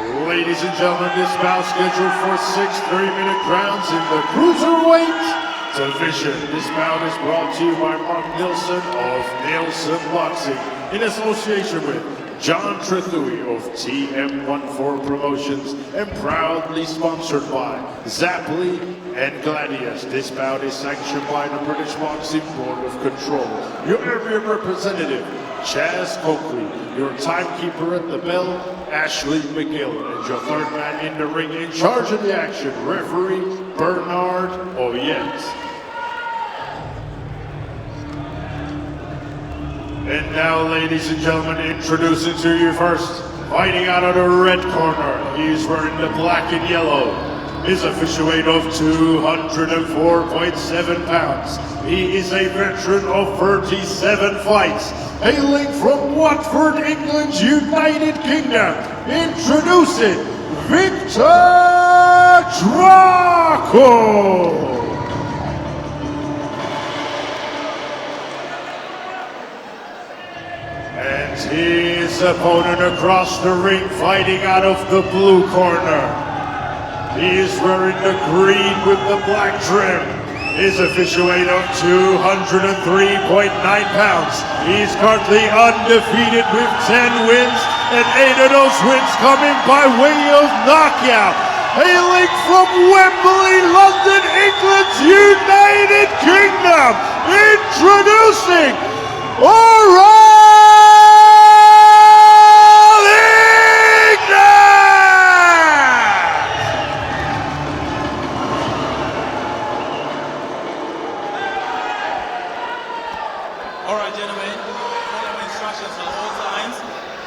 Ladies and gentlemen, this bout scheduled for 6 3-minute rounds in the cruiserweight division. This bout is brought to you by Mark Nilsson of Nilsson Boxing in association with John Trethui of TM14 Promotions and proudly sponsored by Zapply and Gladius. This bout is sanctioned by the British Boxing Board of Control. Your area representative, Chaz Coakley. Your timekeeper at the bell, Ashley McGill. And your third man in the ring in charge of the action, referee Bernard Oyet. And now, ladies and gentlemen, introducing to you first, fighting out of the red corner. He's wearing the black and yellow. His official weight of 204.7 pounds. He is a veteran of 37 fights. Hailing from Watford, England's United Kingdom, introducing Viktar Chvarkou. And his opponent across the ring, fighting out of the blue corner. He is wearing the green with the black trim. His official weight of 203.9 pounds. He's currently undefeated with 10 wins, and 8 of those wins coming by way of knockout. Hailing from Wembley, London, England's United Kingdom, introducing Aurel! Alright, gentlemen, follow instructions at all times.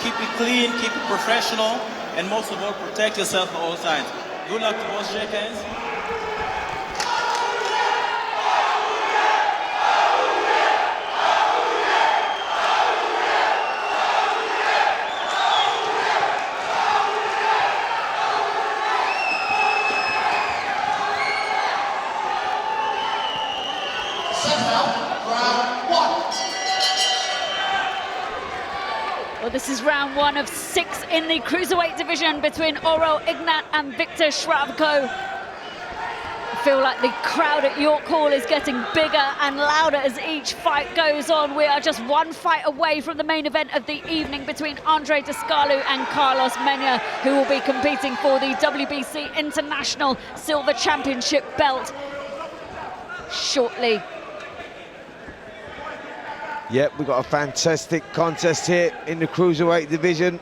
Keep it clean, keep it professional, and most of all, protect yourself at all times. Good luck to both, shake hands. Well, this is round 1 of 6 in the cruiserweight division between Aurel, Ignat and Viktar Chvarkou. I feel like the crowd at York Hall is getting bigger and louder as each fight goes on. We are just one fight away from the main event of the evening between Andre Descalu and Carlos Mena, who will be competing for the WBC International Silver Championship belt shortly. Yep, we've got a fantastic contest here in the cruiserweight division.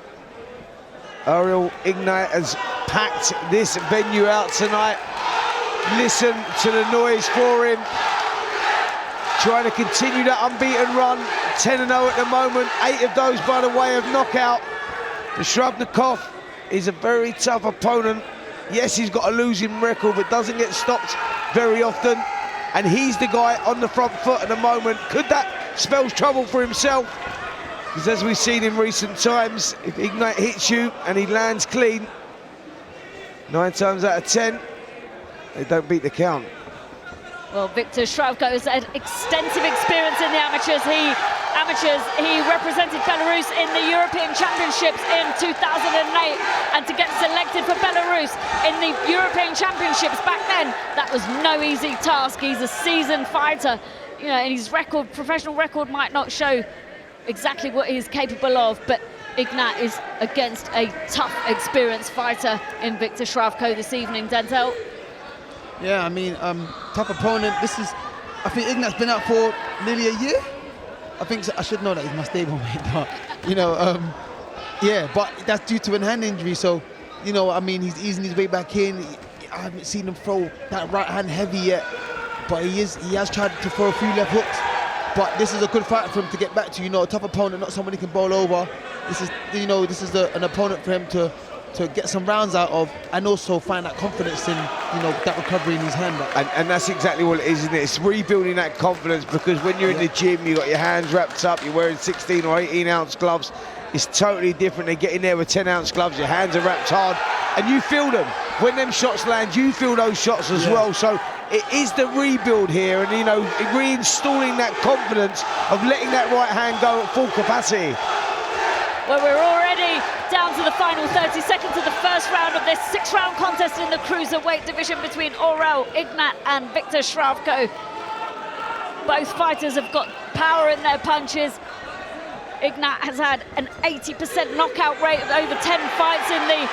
Aurel Ignat has packed this venue out tonight. Listen to the noise for him. Trying to continue that unbeaten run. 10-0 at the moment, 8 of those by the way of knockout. The Shrubnikov is a very tough opponent. Yes, he's got a losing record, but doesn't get stopped very often. And he's the guy on the front foot at the moment. Could that spells trouble for himself? Because as we've seen in recent times, if Ignat hits you and he lands clean, 9 times out of 10, they don't beat the count. Well, Viktar Chvarkou has had extensive experience in the amateurs. He represented Belarus in the European Championships in 2008, and to get selected for Belarus in the European Championships back then, that was no easy task. He's a seasoned fighter. You know, and his professional record might not show exactly what he's capable of, but Ignat is against a tough, experienced fighter in Viktar Chvarkou this evening. Denzel? Yeah, I mean, tough opponent. I think Ignat's been out for nearly a year. I think so. I should know that he's my stablemate, but, you know, yeah, but that's due to a hand injury. So, you know, I mean, he's easing his way back in. I haven't seen him throw that right hand heavy yet. But he has tried to throw a few left hooks. But this is a good fight for him to get back to. You know, a tough opponent, not someone he can bowl over. This is an opponent for him to get some rounds out of, and also find that confidence in, you know, that recovery in his hand. And that's exactly what it is, isn't it? It's rebuilding that confidence, because when you're in the gym, you've got your hands wrapped up, you're wearing 16 or 18 ounce gloves. It's totally different than getting there with 10 ounce gloves. Your hands are wrapped hard and you feel them. When them shots land, you feel those shots as well. So it is the rebuild here, and, you know, reinstalling that confidence of letting that right hand go at full capacity. Well, we're already down to the final 30 seconds of the first this 6-round contest in the cruiserweight division between Aurel, Ignat and Viktar Chvarkou. Both fighters have got power in their punches. Ignat has had an 80% knockout rate of over 10 fights in the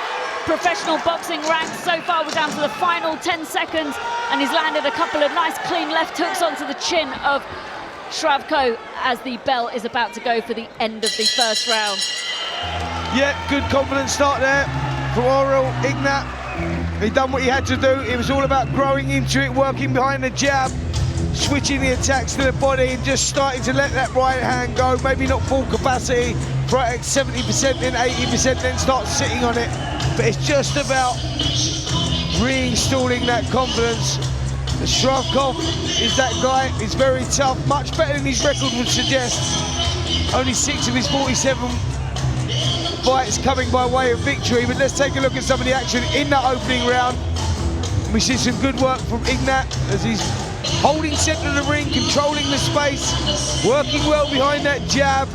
professional boxing ranks. So far, we're down to the final 10 seconds, and he's landed a couple of nice clean left hooks onto the chin of Chvarkou as the bell is about to go for the end of the first round. Yeah, good confident start there from Aurel Ignat. He done what he had to do. It was all about growing into it, working behind the jab, switching the attacks to the body and just starting to let that right hand go. Maybe not full capacity, right at 70%, then 80%, then start sitting on it. But it's just about reinstalling that confidence. Chvarkou is that guy. He's very tough, much better than his record would suggest. Only 6 of his 47 fights coming by way of victory. But let's take a look at some of the action in that opening round. We see some good work from Ignat as he's holding centre of the ring, controlling the space, working well behind that jab.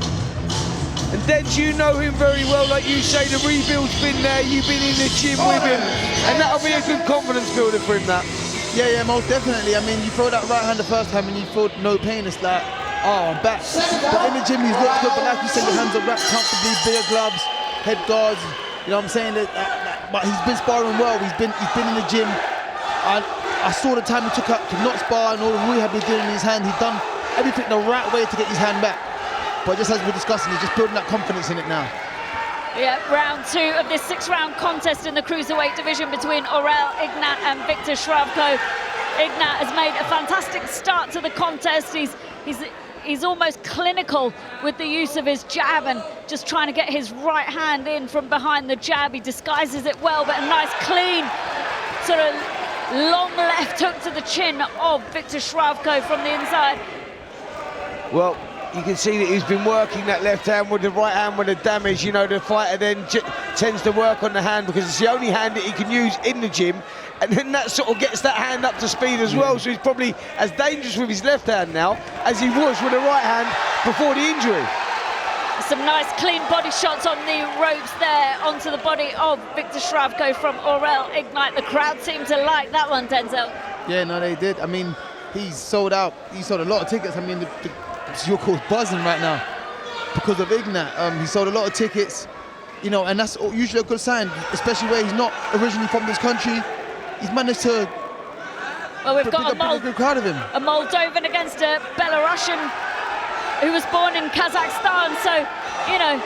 And Dens, you know him very well, like you say, the rebuild's been there, you've been in the gym with him, and that'll be a good confidence builder for him, that. Yeah, most definitely. I mean, you throw that right hand the first time and you feel no pain, it's like, oh, I'm back. But in the gym, he's looked good, but like you said, your hands are wrapped comfortably, bigger gloves, head guards, you know what I'm saying? But he's been sparring well, he's been in the gym. I saw the time he took up to not spar and all the rehab he's doing in his hand. He's done everything the right way to get his hand back. But just as we're discussing, he's just building that confidence in it now. Yeah, round 2 of this 6-round contest in the cruiserweight division between Aurel, Ignat and Viktar Chvarkou. Ignat has made a fantastic start to the contest. He's almost clinical with the use of his jab and just trying to get his right hand in from behind the jab. He disguises it well, but a nice clean sort of long left hook to the chin of Viktar Chvarkou from the inside. Well, you can see that he's been working that left hand with the right hand with the damage. You know, the fighter then tends to work on the hand because it's the only hand that he can use in the gym, and then that sort of gets that hand up to speed as well. So he's probably as dangerous with his left hand now as he was with the right hand before the injury. Some nice clean body shots on the ropes there onto the body of Viktar Chvarkou from Aurel Ignat. The crowd seemed to like that one, Denzel. Yeah, no, they did. I mean, he's sold out. He sold a lot of tickets. I mean, your call's buzzing right now because of Ignat. He sold a lot of tickets, you know, and that's usually a good sign, especially where he's not originally from this country. He's managed to. Well, we've got a good crowd of him. A Moldovan against a Belarusian who was born in Kazakhstan, so, you know.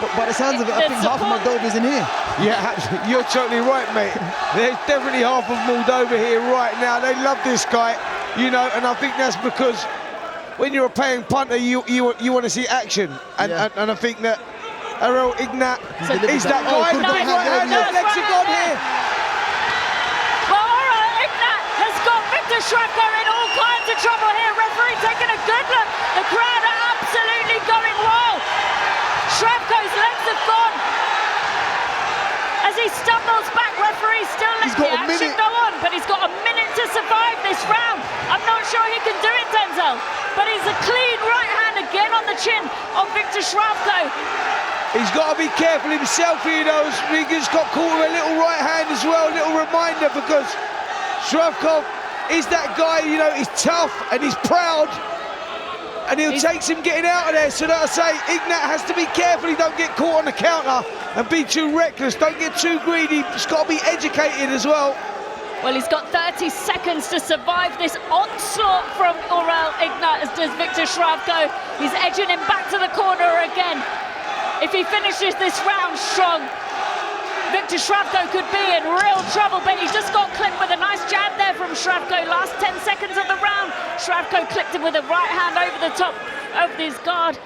But by the sounds of it, I think half of Moldova's in here. Yeah, you're totally right, mate. There's definitely half of Moldova here right now. They love this guy, you know, and I think that's because when you're a paying punter, you want to see action. And I think that Aurel Ignat is that guy. Legs are gone here. Well, Aurel Ignat has got Viktar Chvarkou in all kinds of trouble here. Referee taking a good look. The crowd are absolutely going wild. Chvarkou's legs have gone. As he stumbles back, referee still lets the action go on, but he's got a minute to survive this round. I'm not sure he can do it, Denzel, but he's a clean right hand again on the chin of Viktar Chvarkou. He's got to be careful himself, you know. He just got caught with a little right hand as well, a little reminder, because Chvarkou is that guy, you know, he's tough and he's proud, and he'll take some getting out of there. So that I say, Ignat has to be careful he don't get caught on the counter and be too reckless, don't get too greedy. He's got to be educated as well. Well, he's got 30 seconds to survive this onslaught from Aurel Ignat, as does Viktar Chvarkou. He's edging him back to the corner again. If he finishes this round strong, Viktar Chvarkou could be in real trouble, but he just got clipped with a nice jab there from Chvarkou. Last 10 seconds of the round, Chvarkou clipped him with a right hand over the top of his guard.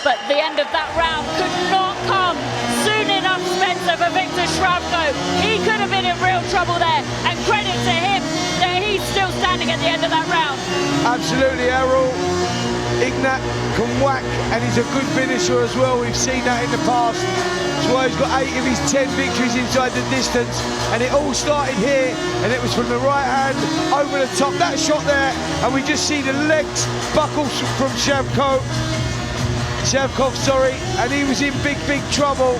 But the end of that round could not come soon enough, Spencer, for Viktar Chvarkou. He could have been in real trouble there, and credit to him that he's still standing at the end of that round. Absolutely, Aurel Ignat can whack, and he's a good finisher as well. We've seen that in the past. That's why he's got 8 of his 10 victories inside the distance, and it all started here, and it was from the right hand over the top. That shot there, and we just see the legs buckle from Chvarkou. Chvarkou, sorry, and he was in big trouble.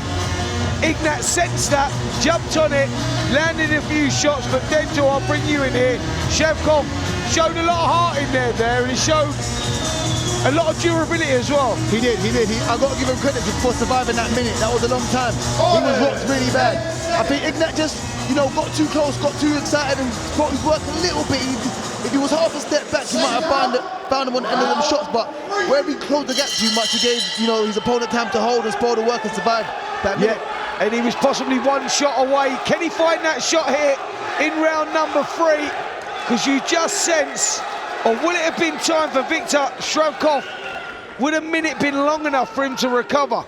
Ignat sensed that, jumped on it, landed a few shots, but Denzel, I'll bring you in here. Chvarkou showed a lot of heart in there, and he showed a lot of durability as well. He did. I got to give him credit for surviving that minute. That was a long time. He was rocked really bad. I think Ignat just, got too close, got too excited, and thought he worked a little bit. If he was half a step back, he might have found him on the end of them shots, but where he closed the gap too much, he gave, his opponent time to hold and spoil the work and survive that minute. Yeah, and he was possibly one shot away. Can he find that shot here in round number 3? Because you just sense, or will it have been time for Viktar Chvarkou? Would a minute been long enough for him to recover?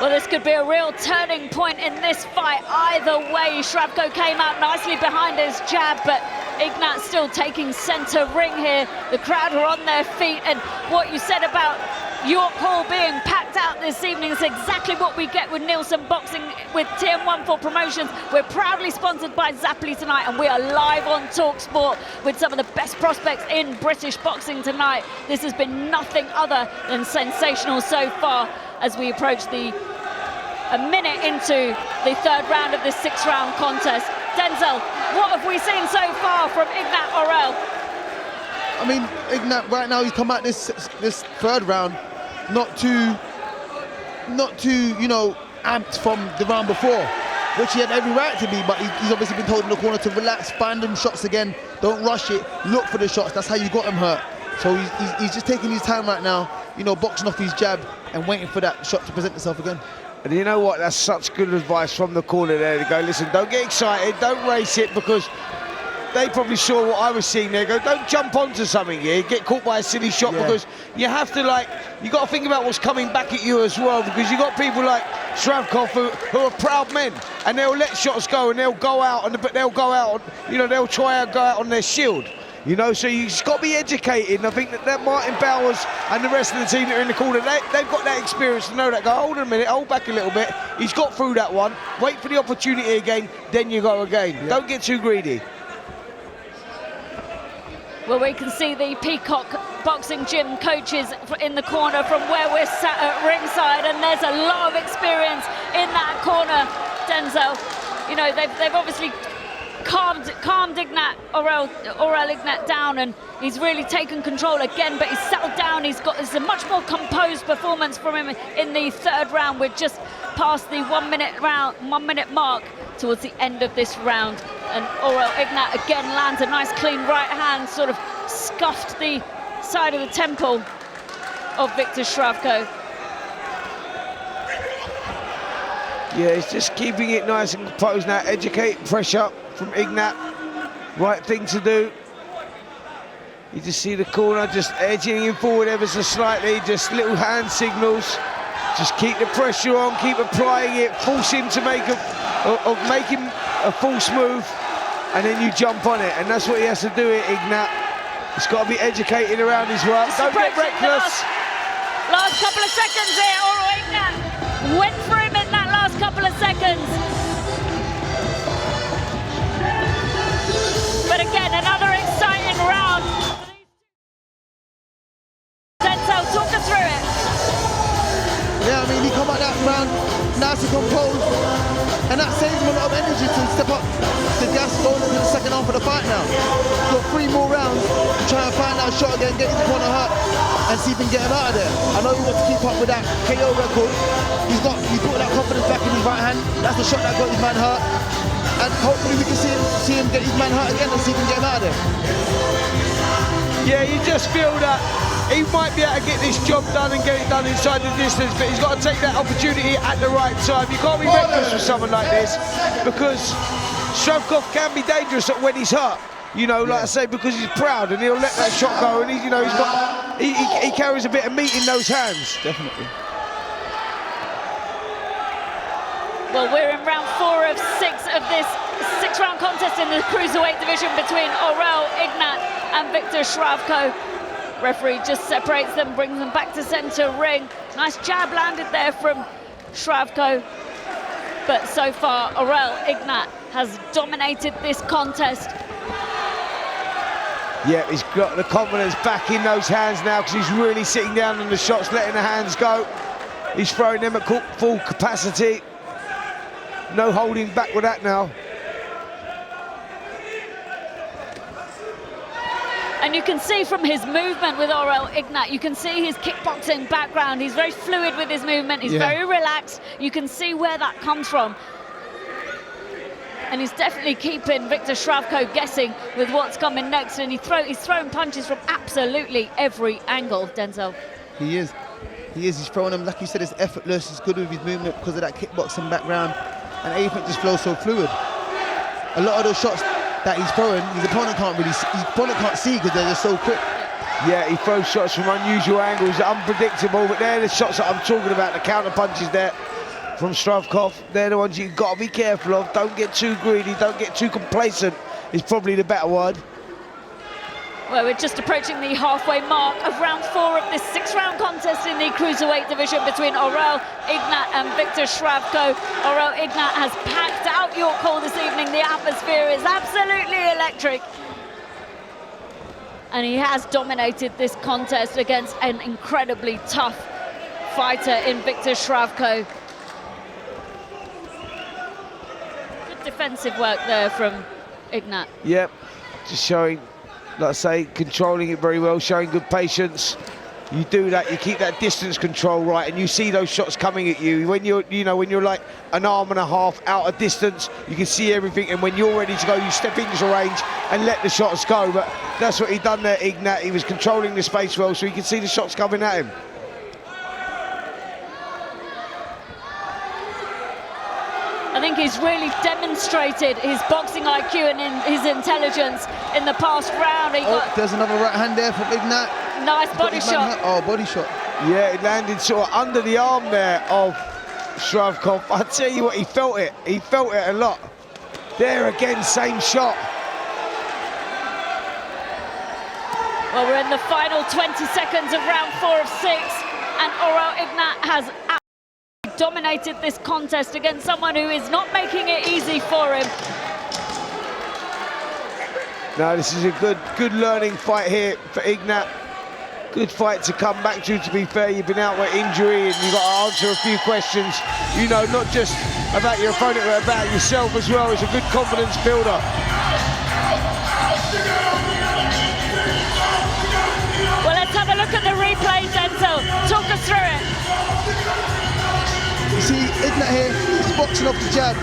Well, this could be a real turning point in this fight. Either way, Chvarkou came out nicely behind his jab, but Ignat still taking centre ring here. The crowd are on their feet, and what you said about York Hall being packed out this evening is exactly what we get with Nielsen Boxing, with TM14 Promotions. We're proudly sponsored by Zappoli tonight, and we are live on TalkSport with some of the best prospects in British boxing tonight. This has been nothing other than sensational so far as we approach a minute into the 3rd round of this 6-round contest. Denzel, what have we seen so far from Ignat Aurel? I mean, Ignat right now, he's come out this 3rd round not too amped from the round before, which he had every right to be, but he's obviously been told in the corner to relax, find them shots again, don't rush it, look for the shots. That's how you got him hurt. So he's just taking his time right now, boxing off his jab and waiting for that shot to present itself again. And you know what, that's such good advice from the corner there to go, listen, don't get excited, don't race it, because they probably saw what I was seeing there, go, don't jump onto something here, get caught by a silly shot, because you have to, you got to think about what's coming back at you as well, because you got people like Chvarkou who are proud men, and they'll let shots go, and they'll go out, but they'll go out, they'll try and go out on their shield. So you've got to be educated, and I think that Martin Bowers and the rest of the team that are in the corner, they've got that experience to know that, go, hold on a minute, hold back a little bit, he's got through that one, wait for the opportunity again, then you go again. Yeah. Don't get too greedy. Well, we can see the Peacock Boxing Gym coaches in the corner from where we're sat at ringside, and there's a lot of experience in that corner, Denzel. They've obviously calmed Aurel Ignat down, and he's really taken control again, but he's settled down. It's a much more composed performance from him in the 3rd round. We're just past the 1 minute mark towards the end of this round, and Aurel Ignat again lands a nice clean right hand, sort of scuffed the side of the temple of Viktar Chvarkou. Yeah, he's just keeping it nice and composed now, educate pressure from Ignat, right thing to do. You just see the corner just edging him forward ever so slightly, just little hand signals. Just keep the pressure on, keep applying it, force him to make him a false move, and then you jump on it, and that's what he has to do here, Ignat. He's got to be educated around his work. Don't get reckless. Last couple of seconds here, Aurel Ignat went for him in that last couple of seconds. But again, another exciting round. Denzel, talk us through it. Yeah, I mean, he come out that round nice and composed, and that saves him a lot of energy to step up the gas going into the 2nd half of the fight now. Got 3 more rounds to try and find that shot again, get his opponent hurt, and see if he can get him out of there. I know he wants to keep up with that KO record. He's got that confidence back in his right hand. That's the shot that got his man hurt. And hopefully we can see him get his man hurt again and see if he can get him out of there. Yeah, you just feel that he might be able to get this job done and get it done inside the distance, but he's got to take that opportunity at the right time. You can't be reckless with someone like this, because Chvarkou can be dangerous when he's hurt. Like I say, because he's proud and he'll let that shot go, and he carries a bit of meat in those hands. Definitely. Well, we're in round 4 of 6 of this 6-round contest in the cruiserweight division between Aurel Ignat and Viktar Chvarkou. Referee just separates them, brings them back to centre ring. Nice jab landed there from Chvarkou. But so far, Aurel Ignat has dominated this contest. Yeah, he's got the confidence back in those hands now because he's really sitting down on the shots, letting the hands go. He's throwing them at full capacity. No holding back with that now. And you can see from his movement with Aurel Ignat, you can see his kickboxing background. He's very fluid with his movement. He's very relaxed. You can see where that comes from. And he's definitely keeping Viktar Chvarkou guessing with what's coming next. And he's throwing punches from absolutely every angle, Denzel. He is. He's throwing them, like you said, it's effortless. He's good with his movement because of that kickboxing background. And everything just flows so fluid. A lot of those shots that he's throwing, his opponent can't see because they're just so quick. Yeah, he throws shots from unusual angles, unpredictable, but they're the shots that I'm talking about, the counter punches there from Chvarkou. They're the ones you've got to be careful of. Don't get too greedy, don't get too complacent, is probably the better word. Well, we're just approaching the halfway mark of round 4 of this 6-round contest in the cruiserweight division between Aurel Ignat and Viktar Chvarkou. Aurel Ignat has packed out York Hall this evening. The atmosphere is absolutely electric. And he has dominated this contest against an incredibly tough fighter in Viktar Chvarkou. Good defensive work there from Ignat. Yep, just showing, like I say, controlling it very well, showing good patience. You do that, you keep that distance control right, and you see those shots coming at you. When when you're like an arm and a half out of distance, you can see everything, and when you're ready to go, you step into range and let the shots go. But that's what he done there, Ignat. He was controlling the space well, so he could see the shots coming at him. I think he's really demonstrated his boxing IQ and his intelligence in the past round. There's another right hand there from Ignat. Nice body shot. Oh, body shot. Yeah, it landed sort of under the arm there of Chvarkou. I tell you what, he felt it. He felt it a lot. There again, same shot. Well, we're in the final 20 seconds of round 4 of 6, and Aurel Ignat has dominated this contest against someone who is not making it easy for him. No, this is a good learning fight here for Ignat. Good fight to come back to be fair. You've been out with injury and you've got to answer a few questions, you know, not just about your opponent, but about yourself as well. It's a good confidence builder. Well, let's have a look at the replay, Denzel. Talk us through it. You see Ignat here, he's boxing off the jab.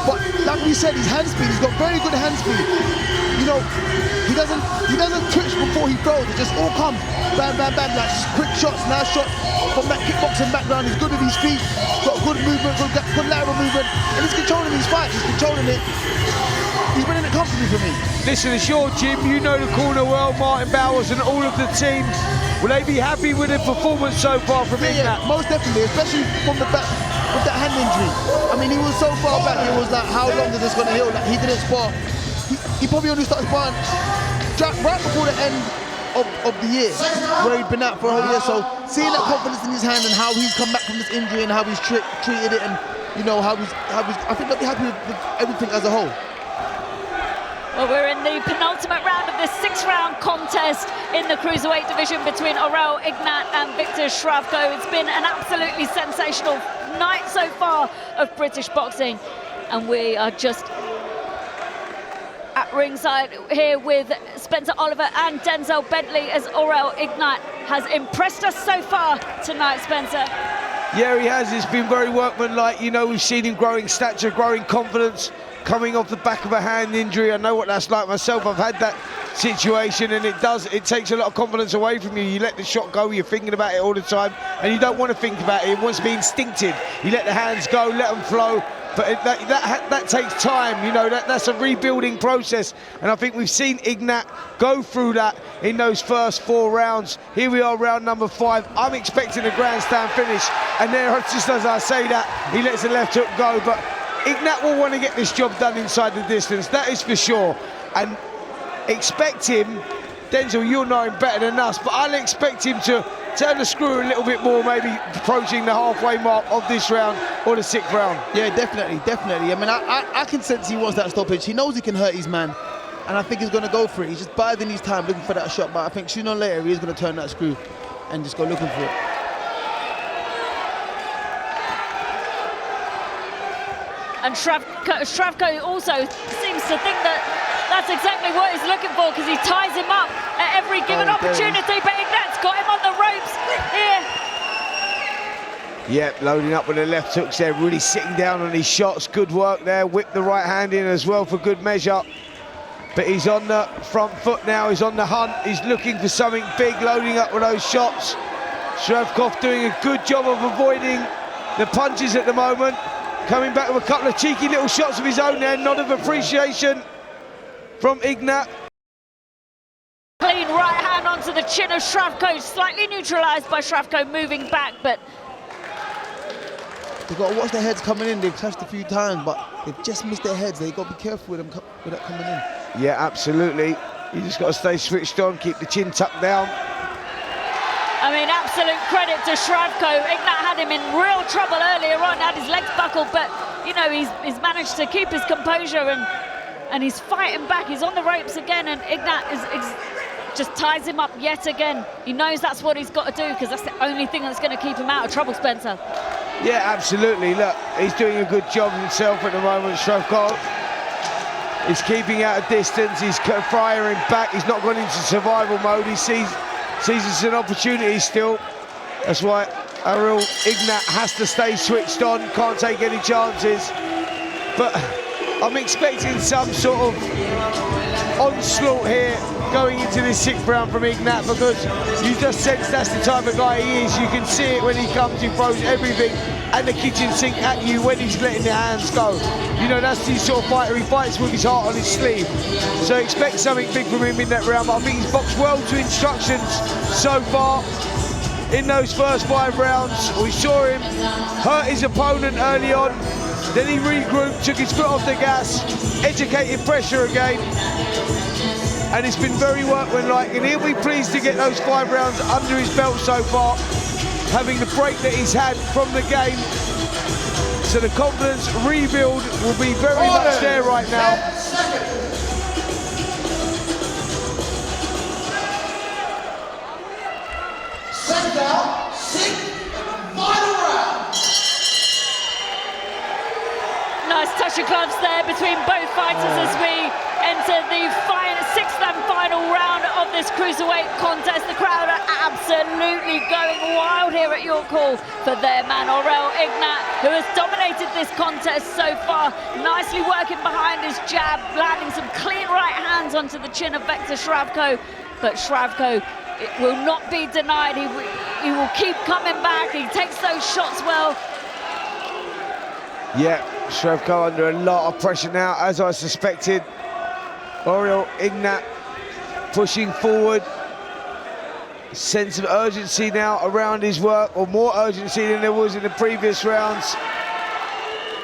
But like we said, his hand speed, he's got very good hand speed. You know, he doesn't twitch before he throws. It just all comes, bam, bam, bam, like just quick shots, nice shots from that kickboxing background. He's good with his feet, got good movement, good lateral movement, and he's controlling his fight. He's controlling it. He's winning it comfortably for me. Listen, it's your gym. You know the corner well, Martin Bowers and all of the team. Will they be happy with the performance so far from Ignat? Yeah, most definitely, especially from the back with that hand injury. I mean, he was so far back. It was like, how long is this going to heal? Like, he didn't spar. He probably only started sparring right before the end of the year, where he'd been out for a whole year. So seeing that confidence in his hand and how he's come back from this injury and how he's treated it, and you know how he's I think they'll be happy with everything as a whole. Well, we're in the penultimate round of this 6-round contest in the cruiserweight division between Aurel Ignat and Viktar Chvarkou. It's been an absolutely sensational night so far of British boxing, and we are just at ringside here with Spencer Oliver and Denzel Bentley as Aurel Ignat has impressed us so far tonight, Spencer. Yeah, he has. It's been very workmanlike. You know, we've seen him growing stature, growing confidence, coming off the back of a hand injury. I know what that's like myself. I've had that situation, and it takes a lot of confidence away from you. You let the shot go, you're thinking about it all the time, and you don't want to think about it. It wants to be instinctive. You let the hands go, let them flow. But that takes time, you know, that's a rebuilding process. And I think we've seen Ignat go through that in those first 4 rounds. Here we are, round number 5. I'm expecting a grandstand finish. And there, just as I say that, he lets the left hook go. But Ignat will want to get this job done inside the distance, that is for sure. And expect him, Denzel, you'll know him better than us, but I'll expect him to turn the screw a little bit more, maybe approaching the halfway mark of this round or the 6th round. Yeah, definitely. I mean, I can sense he wants that stoppage. He knows he can hurt his man. and I think he's going to go for it. He's just biding his time, looking for that shot, but I think sooner or later he is going to turn that screw and just go looking for it. And Chvarkou also seems to think that that's exactly what he's looking for, because he ties him up at every given opportunity, but Ignat's got him on the ropes here. Yep, loading up with the left hooks there, really sitting down on his shots. Good work there, whipped the right hand in as well for good measure. But he's on the front foot now, he's on the hunt, he's looking for something big, loading up with those shots. Chvarkou doing a good job of avoiding the punches at the moment. Coming back with a couple of cheeky little shots of his own there, nod of appreciation from Ignat. Clean right hand onto the chin of Chvarkou, slightly neutralised by Chvarkou moving back, but they've got to watch their heads coming in. They've clashed a few times, but they've just missed their heads. They've got to be careful with them with that coming in. Yeah, absolutely. You just got to stay switched on, keep the chin tucked down. I mean, absolute credit to Chvarkou. Ignat had him in real trouble earlier on, had his legs buckled, but, you know, he's managed to keep his composure and he's fighting back. He's on the ropes again, and Ignat just ties him up yet again. He knows that's what he's got to do, because that's the only thing that's going to keep him out of trouble, Spencer. Yeah, absolutely. Look, he's doing a good job himself at the moment, Chvarkou. He's keeping out a distance, he's firing back, he's not gone into survival mode. He sees it's an opportunity still. That's why Aurel Ignat has to stay switched on, can't take any chances. But I'm expecting some sort of onslaught here going into this 6th round from Ignat, because you just sense that's the type of guy he is. You can see it when he comes, he throws everything and the kitchen sink at you when he's letting the hands go. You know, that's the sort of fighter, he fights with his heart on his sleeve. So expect something big from him in that round, but I think he's boxed well to instructions so far in those first 5 rounds. We saw him hurt his opponent early on, then he regrouped, took his foot off the gas, educated pressure again, and it's been very workmanlike, and he'll be pleased to get those 5 rounds under his belt so far, having the break that he's had from the game. So the confidence rebuild will be very much there right now. Second down, 6th and final round. Nice touch of gloves there between both fighters as we enter the 6th and final round of this cruiserweight contest. The crowd are absolutely going wild here at York Hall for their man Aurel Ignat, who has dominated this contest so far, nicely working behind his jab, landing some clean right hands onto the chin of Viktar Chvarkou. But Chvarkou, it will not be denied. He will keep coming back. He takes those shots well. Yeah, Chvarkou under a lot of pressure now, as I suspected. Aurel Ignat pushing forward. Sense of urgency now around his work, or more urgency than there was in the previous rounds.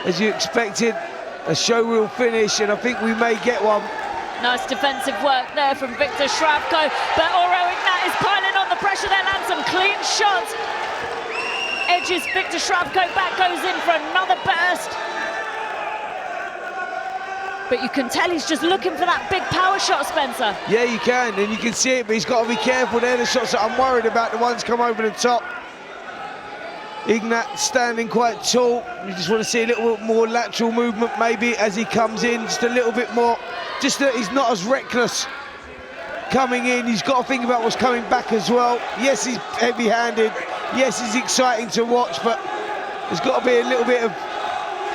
As you expected, a showreel finish, and I think we may get one. Nice defensive work there from Viktar Chvarkou, but Aurel Ignat is piling on the pressure there, lands some clean shots. Edges Viktar Chvarkou back, goes in for another burst. But you can tell he's just looking for that big power shot, Spencer. Yeah, you can, and you can see it, but he's got to be careful. They're the shots that I'm worried about, the ones come over the top. Ignat standing quite tall. You just want to see a little bit more lateral movement maybe as he comes in, just a little bit more. Just that he's not as reckless coming in. He's got to think about what's coming back as well. Yes, he's heavy-handed. Yes, he's exciting to watch, but there's got to be a little bit of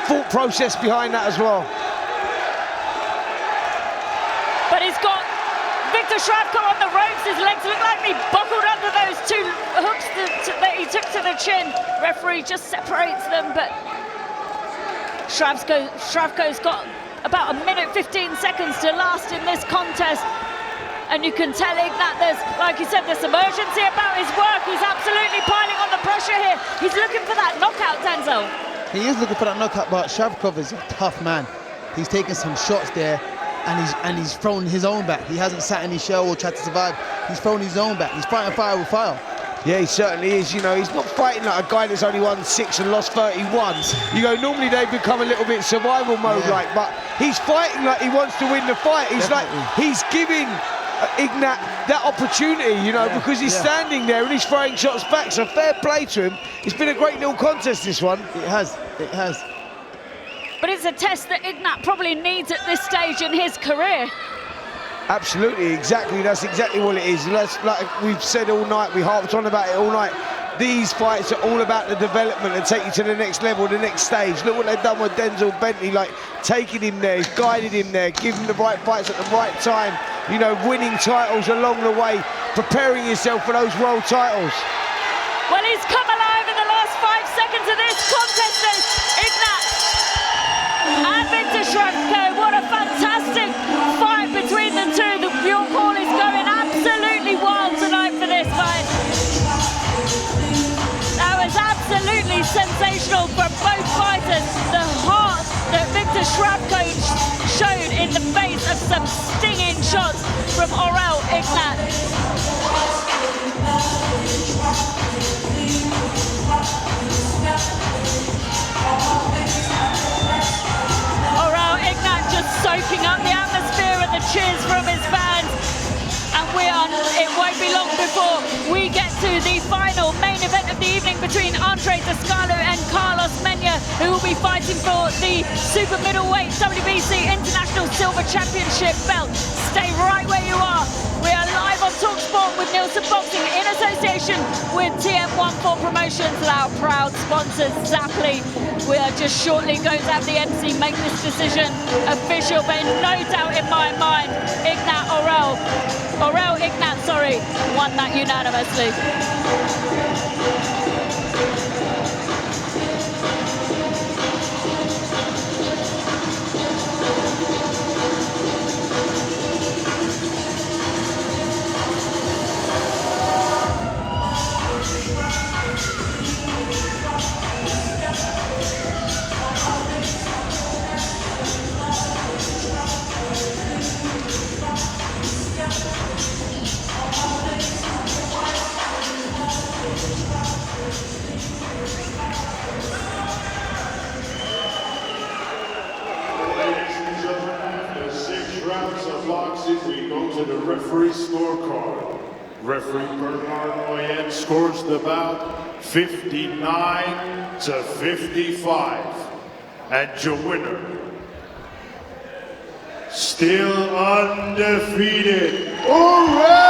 thought process behind that as well. But he's got Viktar Chvarkou on the ropes. His legs look like they buckled under those 2 hooks that he took to the chin. Referee just separates them, but Chvarkou's got about 1 minute 15 seconds to last in this contest. And you can tell Ignat, there's, like you said, there's some urgency about his work. He's absolutely piling on the pressure here. He's looking for that knockout, Denzel. He is looking for that knockout, but Chvarkou is a tough man. He's taken some shots there, and he's thrown his own back. He hasn't sat in his shell or tried to survive. He's thrown his own back. He's fighting fire with fire. Yeah, he certainly is. You know, he's not fighting like a guy that's only won 6 and lost 31. You know, normally they become a little bit survival mode like, but he's fighting like he wants to win the fight. He's like, he's giving Ignat that opportunity, you know, because he's standing there and he's throwing shots back. So fair play to him. It's been a great little contest, this one. It has, it has. But it's a test that Ignat probably needs at this stage in his career. Absolutely, exactly. That's exactly what it is. Like we've said all night, we harped on about it all night. These fights are all about the development and take you to the next level, the next stage. Look what they've done with Denzel Bentley, like taking him there, guided him there, giving him the right fights at the right time. You know, winning titles along the way, preparing yourself for those world titles. Well, he's come alive in the last 5 seconds of this contest, Ignat and Viktar Chvarkou. What a fantastic fight between the two. The York Hall is going absolutely wild tonight for this fight. That was absolutely sensational from both fighters. The heart that Viktar Chvarkou showed in the face of some stinging shots from Aurel Ignat. Aurel Ignat just soaking up the atmosphere and the cheers from his fans. And it won't be long before we get to the final main event of the evening between Andre Descalo and Carlos Mena, who will be fighting for the super middleweight WBC International Silver Championship belt. Stay right where you are. We are live on TalkSport with Nielsen Boxing in association with TM14 Promotions and our proud sponsors, Zapply. We are just shortly going to have the MC make this decision official, but no doubt in my mind, Aurel Ignat, sorry, won that unanimously. We go to the referee scorecard. Referee Bernard Moyen scores the bout 59-55. And your winner, still undefeated, Aurel!